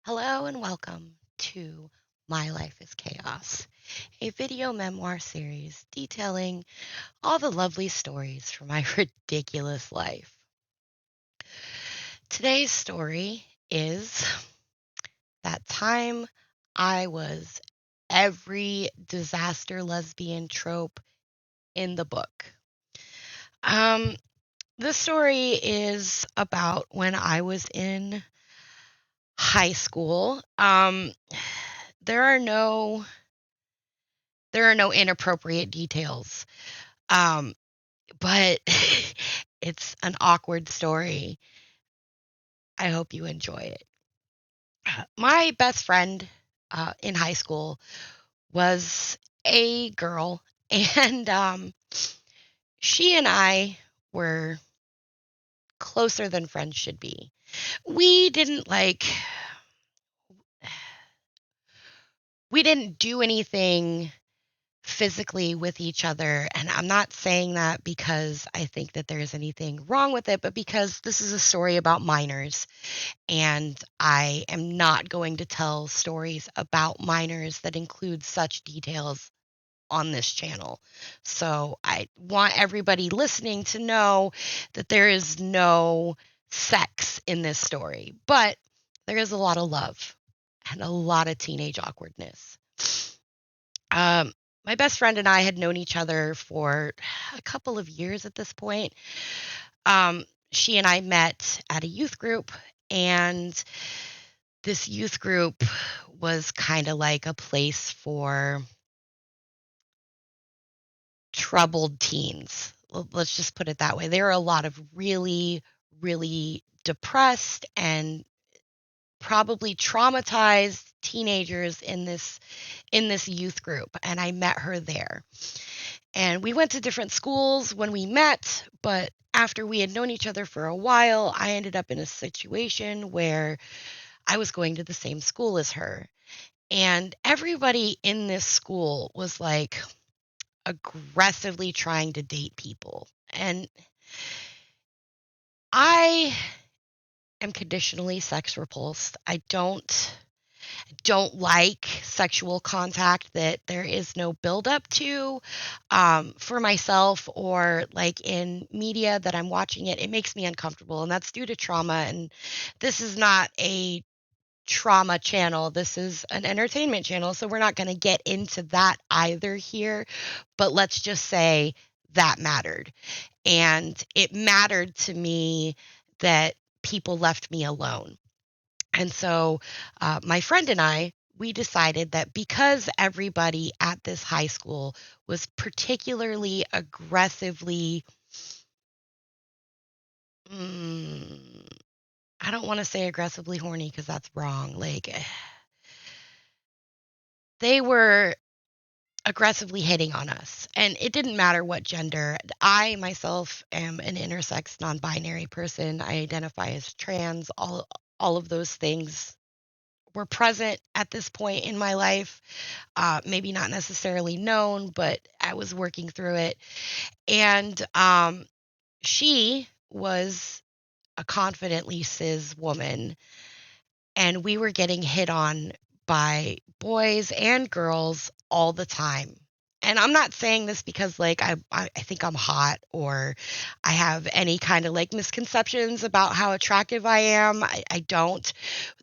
Hello and welcome to My Life is Chaos, a video memoir series detailing all the lovely stories from my ridiculous life. Today's story is that time I was every disaster lesbian trope in the book. Um, this story is about when I was in high school. There are no there are no inappropriate details. Um, but it's an awkward story. I hope you enjoy it. My best friend in high school was a girl, and she and I were closer than friends should be. We didn't we didn't do anything physically with each other. And I'm not saying that because I think that there's anything wrong with it, but because this is a story about minors. And I am not going to tell stories about minors that include such details on this channel. So I want everybody listening to know that there is no sex in this story, but there is a lot of love and a lot of teenage awkwardness. Um, my best friend and I had known each other for a couple of years at this point. She and I met at a youth group, and this youth group was kind of like a place for troubled teens. Let's just put it that way. There are a lot of really, really depressed and probably traumatized teenagers in this youth group, and I met her there. And we went to different schools when we met, but after we had known each other for a while, I ended up in a situation where I was going to the same school as her. And everybody in this school was like aggressively trying to date people. And I am conditionally sex repulsed. I don't like sexual contact that there is no buildup to, for myself or like in media that I'm watching it. It makes me uncomfortable, and that's due to trauma. And this is not a trauma channel. This is an entertainment channel. So we're not going to get into that either here. But let's just say that mattered. And it mattered to me that people left me alone. And so my friend and I, we decided that because everybody at this high school was particularly aggressively, mm, I don't want to say aggressively horny because that's wrong. Like they were aggressively hitting on us. And it didn't matter what gender. I myself am an intersex non-binary person. I identify as trans. All of those things were present at this point in my life. Maybe not necessarily known, but I was working through it. And she was a confidently cis woman, and we were getting hit on by boys and girls all the time. And I'm not saying this because like I think I'm hot or I have any kind of like misconceptions about how attractive I am. I don't.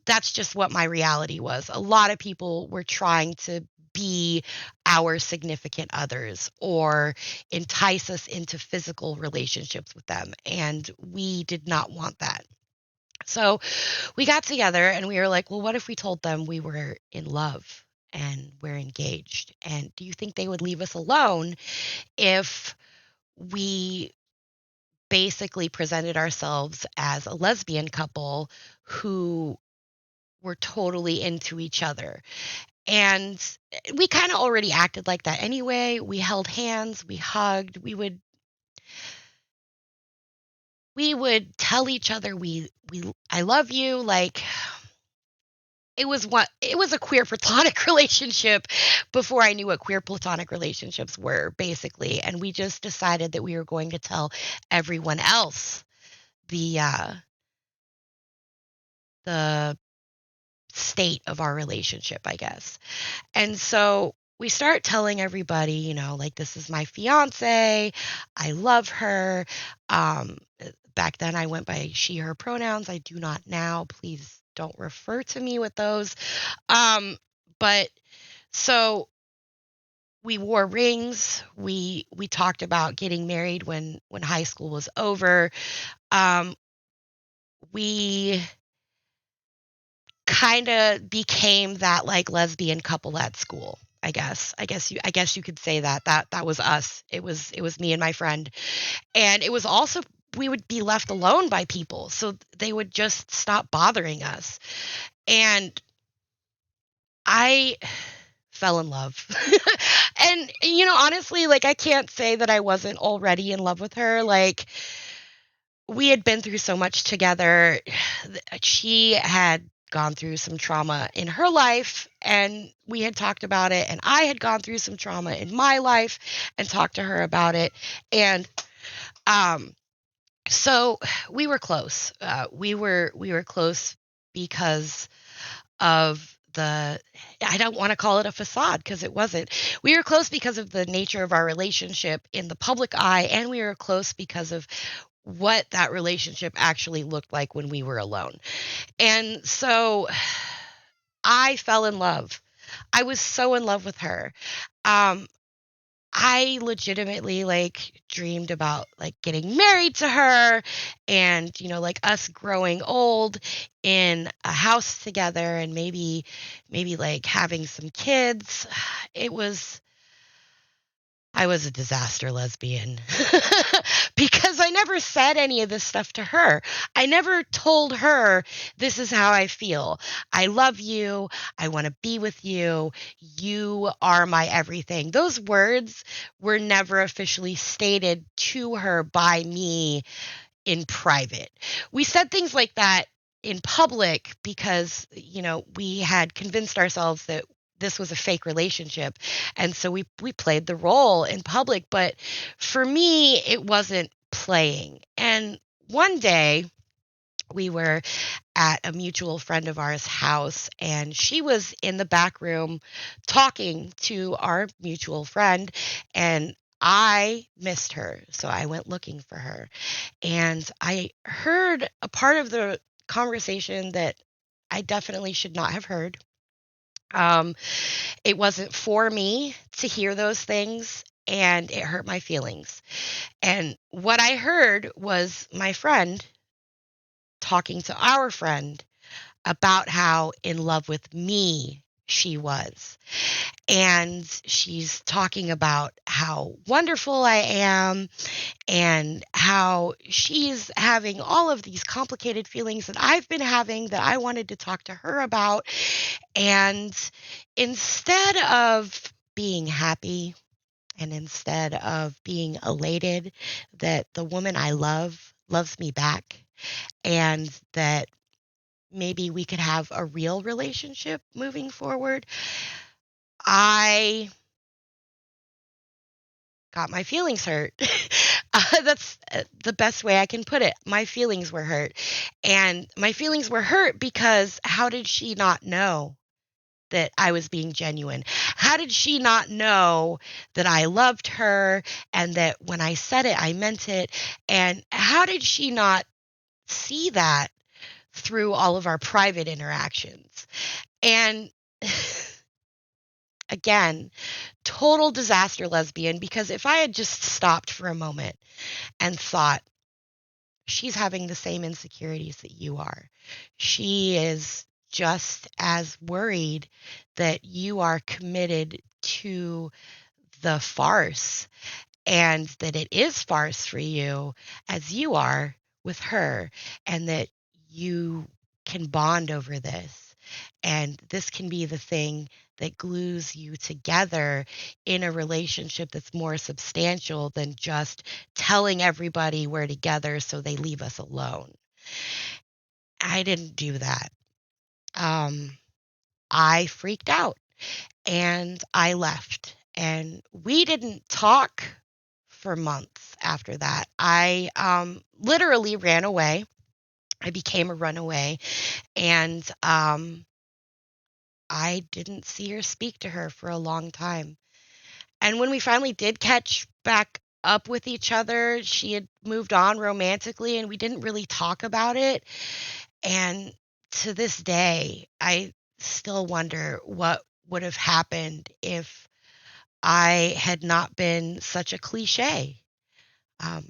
That's just what my reality was. A lot of people were trying to be our significant others or entice us into physical relationships with them. And we did not want that. So we got together and we were like, well, what if we told them we were in love and we're engaged? And do you think they would leave us alone if we basically presented ourselves as a lesbian couple who were totally into each other? And we kind of already acted like that anyway. We held hands, we hugged, we would tell each other we I love you. Like it was a queer platonic relationship before I knew what queer platonic relationships were, basically. And we just decided that we were going to tell everyone else the the state of our relationship, I guess. And so we start telling everybody, like, this is my fiance. I love her. Um, Back then I went by she, her pronouns. I do not now. Please don't refer to me with those. But so we wore rings. We talked about getting married when high school was over. Um, we kind of became that like lesbian couple at school. I guess you could say that was us. It was me and my friend. And it was also we would be left alone by people. So they would just stop bothering us. And I fell in love. And honestly, like I can't say that I wasn't already in love with her. Like we had been through so much together. She had gone through some trauma in her life and we had talked about it, and I had gone through some trauma in my life and talked to her about it. And um so we were close. We were close because of the I don't want to call it a facade because it wasn't. We were close because of the nature of our relationship in the public eye, and we were close because of what that relationship actually looked like when we were alone. And so I fell in love. I was so in love with her. Um, I legitimately like dreamed about like getting married to her and like us growing old in a house together and maybe like having some kids. It was I was a disaster lesbian because I never said any of this stuff to her. I never told her, this is how I feel. I love you. I want to be with you. You are my everything. Those words were never officially stated to her by me in private. We said things like that in public because, we had convinced ourselves that this was a fake relationship. And so we played the role in public, but for me it wasn't playing. And one day we were at a mutual friend of ours' house and she was in the back room talking to our mutual friend, and I missed her. So I went looking for her and I heard a part of the conversation that I definitely should not have heard. Um, it wasn't for me to hear those things, and it hurt my feelings. And what I heard was my friend talking to our friend about how in love with me she was. And she's talking about how wonderful I am and how she's having all of these complicated feelings that I've been having that I wanted to talk to her about. And instead of being happy and instead of being elated that the woman I love loves me back and that maybe we could have a real relationship moving forward, I got my feelings hurt. That's the best way I can put it. My feelings were hurt. And my feelings were hurt because how did she not know that I was being genuine? How did she not know that I loved her and that when I said it, I meant it? And how did she not see that through all of our private interactions? And again, total disaster lesbian, because if I had just stopped for a moment and thought, she's having the same insecurities that you are. She is just as worried that you are committed to the farce and that it is farce for you as you are with her, and that you can bond over this. And this can be the thing that glues you together in a relationship that's more substantial than just telling everybody we're together so they leave us alone. I didn't do that. Um, I freaked out and I left. And we didn't talk for months after that. I literally ran away. I became a runaway. And I didn't see or speak to her for a long time. And when we finally did catch back up with each other, she had moved on romantically and we didn't really talk about it. And to this day, I still wonder what would have happened if I had not been such a cliché. Um,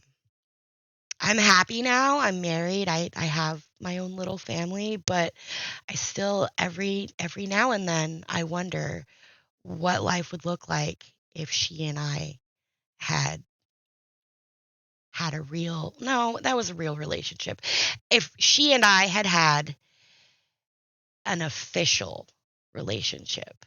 I'm happy now. I'm married. I have my own little family, but I still every now and then I wonder what life would look like if she and I had had a real no, that was a real relationship. If she and I had had an official relationship.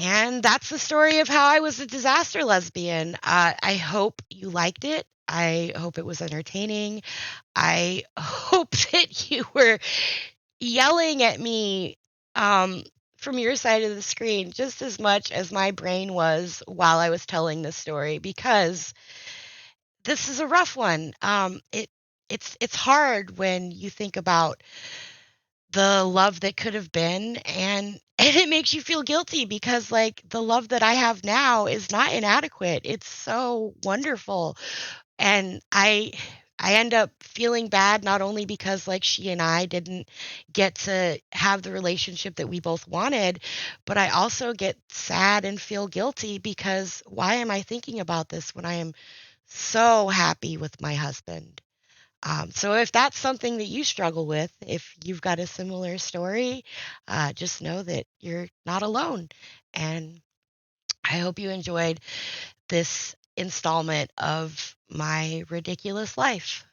And that's the story of how I was a disaster lesbian. I hope you liked it. I hope it was entertaining. I hope that you were yelling at me um, from your side of the screen just as much as my brain was while I was telling this story because this is a rough one. It's hard when you think about the love that could have been and it makes you feel guilty because like the love that I have now is not inadequate. It's so wonderful. And I end up feeling bad not only because like she and I didn't get to have the relationship that we both wanted, but I also get sad and feel guilty because why am I thinking about this when I am so happy with my husband? So if that's something that you struggle with, if you've got a similar story, just know that you're not alone. And I hope you enjoyed this installment of my ridiculous life.